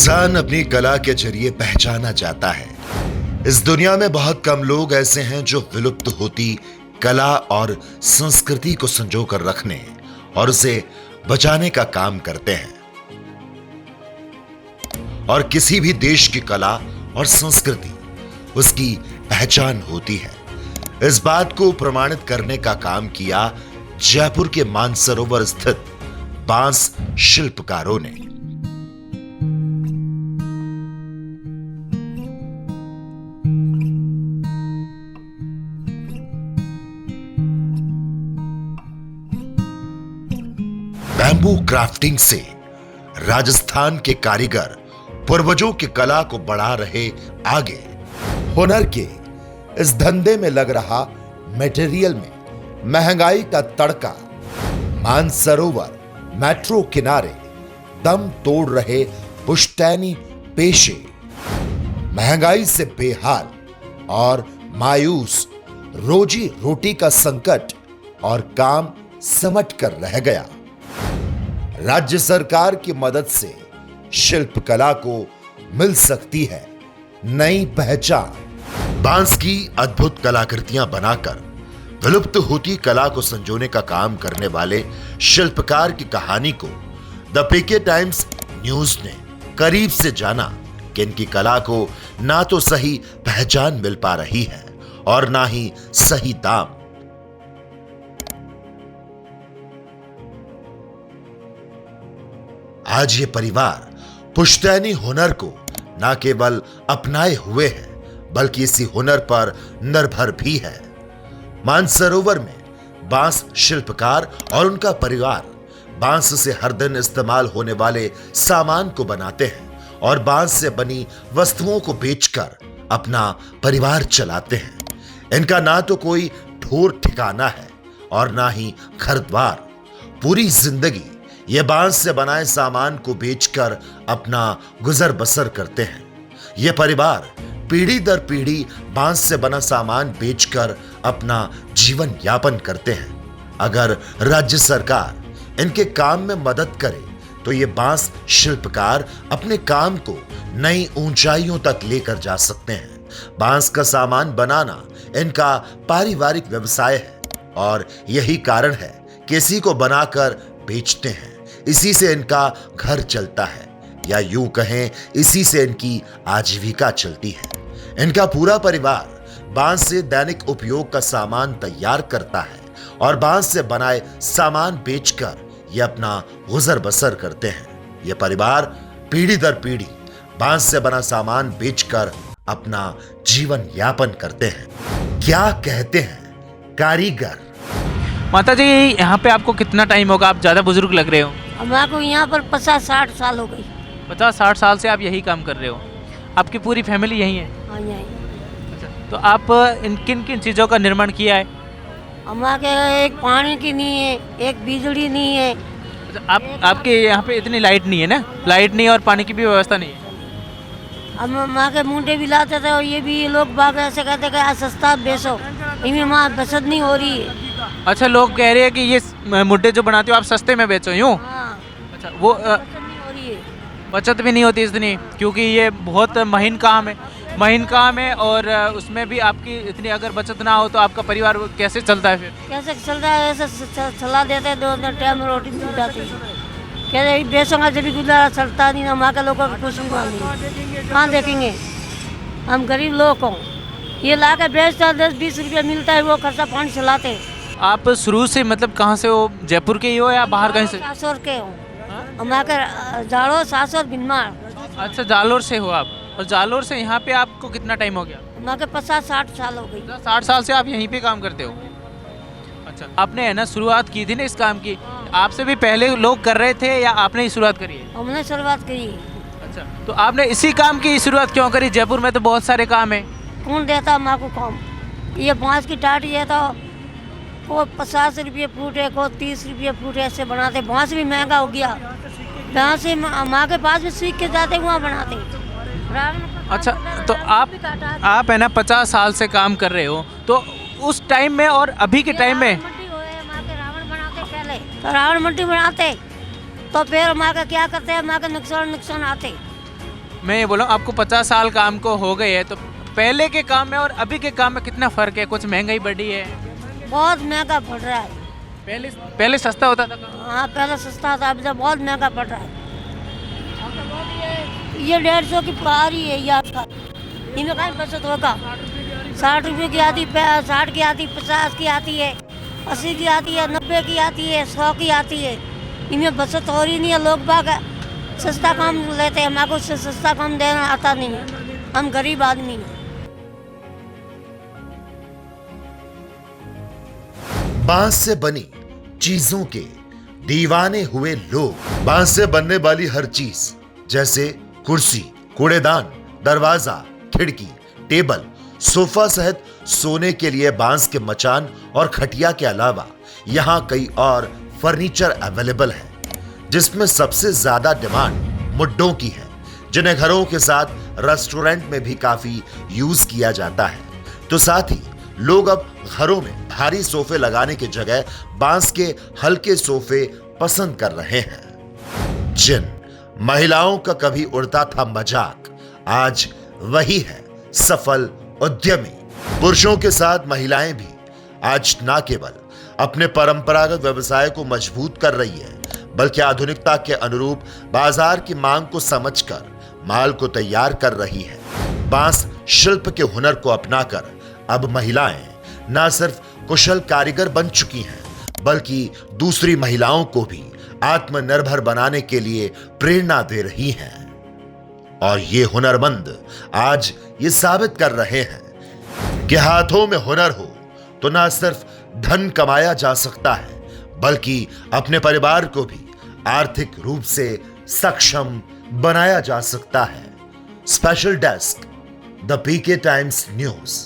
इंसान अपनी कला के जरिए पहचाना जाता है। इस दुनिया में बहुत कम लोग ऐसे हैं जो विलुप्त होती कला और संस्कृति को संजोकर रखने और उसे बचाने का काम करते हैं। और किसी भी देश की कला और संस्कृति उसकी पहचान होती है। इस बात को प्रमाणित करने का काम किया जयपुर के मानसरोवर स्थित बांस शिल्पकारों ने। बैम्बू क्राफ्टिंग से राजस्थान के कारीगर पूर्वजों की कला को बढ़ा रहे आगे। हुनर के इस धंधे में लग रहा मटेरियल में महंगाई का तड़का। मानसरोवर मेट्रो किनारे दम तोड़ रहे पुश्तैनी पेशे महंगाई से बेहाल और मायूस, रोजी रोटी का संकट और काम समट कर रह गया। राज्य सरकार की मदद से शिल्पकला को मिल सकती है नई पहचान। बांस की अद्भुत कलाकृतियां बनाकर विलुप्त होती कला को संजोने का काम करने वाले शिल्पकार की कहानी को द पीके टाइम्स न्यूज ने करीब से जाना कि इनकी कला को ना तो सही पहचान मिल पा रही है और ना ही सही दाम। आज ये परिवार पुश्तैनी हुनर को न केवल अपनाए हुए है बल्कि इसी हुनर पर निर्भर भी है। मानसरोवर में बांस शिल्पकार और उनका परिवार बांस से हर दिन इस्तेमाल होने वाले सामान को बनाते हैं और बांस से बनी वस्तुओं को बेचकर अपना परिवार चलाते हैं। इनका ना तो कोई ठोर ठिकाना है और ना ही घर द्वार। पूरी जिंदगी ये बांस से बनाए सामान को बेचकर अपना गुजर बसर करते हैं। ये परिवार पीढ़ी दर पीढ़ी बांस से बना सामान बेचकर अपना जीवन यापन करते हैं। अगर राज्य सरकार इनके काम में मदद करे तो ये बांस शिल्पकार अपने काम को नई ऊंचाइयों तक लेकर जा सकते हैं। बांस का सामान बनाना इनका पारिवारिक व्यवसाय है और यही कारण है कि इसी को बनाकर बेचते हैं। इसी से इनका घर चलता है या यूं कहें इसी से इनकी आजीविका चलती है। इनका पूरा परिवार बांस से दैनिक उपयोग का सामान तैयार करता है और बांस से बनाए सामान बेचकर ये अपना गुजर बसर करते हैं। ये परिवार पीढ़ी दर पीढ़ी बांस से बना सामान बेचकर अपना जीवन यापन करते हैं। क्या कहते हैं कारीगर? माता जी, यहाँ पे आपको कितना टाइम होगा? आप ज़्यादा बुजुर्ग लग रहे हो। हमारे को यहाँ पर 50-60 साल हो गई। 50-60 साल से आप यही काम कर रहे हो? आपकी पूरी फैमिली यहीं है? हाँ, यहीं। अच्छा, तो आप इन किन किन चीज़ों का निर्माण किया है? हमारे एक पानी की नहीं है, एक बिजली नहीं है। अच्छा, आपके यहाँ पे इतनी लाइट नहीं है ना? लाइट नहीं और पानी की भी व्यवस्था नहीं है। हम माँ के मुंडे भी लाते थे और ये भी लोग बाग ऐसे कहते कि आज सस्ता बेचो, इनमें माँ बचत नहीं हो रही है। अच्छा, लोग कह रहे हैं कि ये मुड्डे जो बनाते हो आप सस्ते में बेचो यूँ? हाँ, अच्छा, वो बचत नहीं हो रही है। बचत भी नहीं होती इतनी, क्योंकि ये बहुत महीन काम है और उसमें भी आपकी इतनी अगर बचत ना हो तो आपका परिवार कैसे चलता है फिर? कैसे चलता है? ऐसे चला देते हैं, 2 टाइम रोटी मिल जाती है। कहते बेचूंगा जब भी गुजारा चलता नहीं ना, माँ के लोगों को कुछ नहीं, कहाँ देखेंगे? हम गरीब लोग को ये ला के बेचता 10-20 रुपये मिलता है, वो खर्चा पानी चलाते। आप शुरू से मतलब कहाँ से हो? जयपुर के ही हो या बाहर कहीं से? सासोर के हो। हमारे जाड़ो सासोर बिनमार। अच्छा, जालोर से हो आप? और जालोर से यहाँ पे आपको कितना टाइम हो गया? हमारे 50-60 साल हो गई। 60 साल से आप यहीं पे काम करते हो? अच्छा, आपने है ना शुरुआत की थी ना इस काम की? आपसे भी पहले लोग कर रहे थे या आपने ही शुरुआत करी है? हमने शुरुआत करी। अच्छा, तो आपने इसी काम की शुरुआत क्यों करी? जयपुर में तो बहुत सारे काम है। कौन देता माँ को काम? ये बांस की टाटी है तो को 50 रुपये फुट है, को 30 रुपये फुट ऐसे बनाते। बांस भी महंगा हो गया। बांस से माँ के पास भी सीख के जाते वहाँ बनाते। अच्छा, तो आप है ना 50 साल से काम कर रहे हो, तो उस टाइम में और अभी के टाइम में रावण बनाते पहले, तो रावण मट्टी बनाते तो फिर माँ का क्या करते हैं, माँ का नुकसान आते। मैं ये बोला आपको 50 साल काम को हो गए है, तो पहले के काम में और अभी के काम में कितना फ़र्क है? कुछ महंगाई बढ़ी है? बहुत महंगा पड़ रहा है। पहले सस्ता होता था काम? हाँ पहले सस्ता था, अभी तो बहुत महंगा पड़ रहा है। ये 150 की पारी है ये आपका, इनमें कहीं बचत होगा। 60 रुपये की आती, 60 की आती, 50 की आती है, 80 की आती है, 90 की आती है, 100 की आती है। इनमें बचत हो रही नहीं है। लोग बाग सस्ता काम लेते हैं, हमारे को सस्ता काम देना आता नहीं है, हम गरीब आदमी हैं। बांस से बनी चीजों के दीवाने हुए लोग। बांस से बनने वाली हर चीज जैसे कुर्सी, कूड़ेदान, दरवाजा, खिड़की, टेबल, सोफा सहित सोने के लिए बांस के मचान और खटिया के अलावा यहाँ कई और फर्नीचर अवेलेबल है, जिसमें सबसे ज्यादा डिमांड मुड्डों की है, जिन्हें घरों के साथ रेस्टोरेंट में भी काफी यूज किया जाता है। तो साथ ही लोग अब घरों में भारी सोफे लगाने की जगह बांस के हल्के सोफे पसंद कर रहे हैं। जिन महिलाओं का कभी उड़ता था मजाक, आज वही है सफल उद्यमी। पुरुषों के साथ महिलाएं भी आज न केवल अपने परंपरागत व्यवसाय को मजबूत कर रही है, बल्कि आधुनिकता के अनुरूप बाजार की मांग को समझकर माल को तैयार कर रही है। बांस शिल्प के हुनर को अपनाकर अब महिलाएं न सिर्फ कुशल कारीगर बन चुकी हैं, बल्कि दूसरी महिलाओं को भी आत्मनिर्भर बनाने के लिए प्रेरणा दे रही हैं। और ये हुनरमंद आज ये साबित कर रहे हैं कि हाथों में हुनर हो तो न सिर्फ धन कमाया जा सकता है, बल्कि अपने परिवार को भी आर्थिक रूप से सक्षम बनाया जा सकता है। Special desk, the PK times news.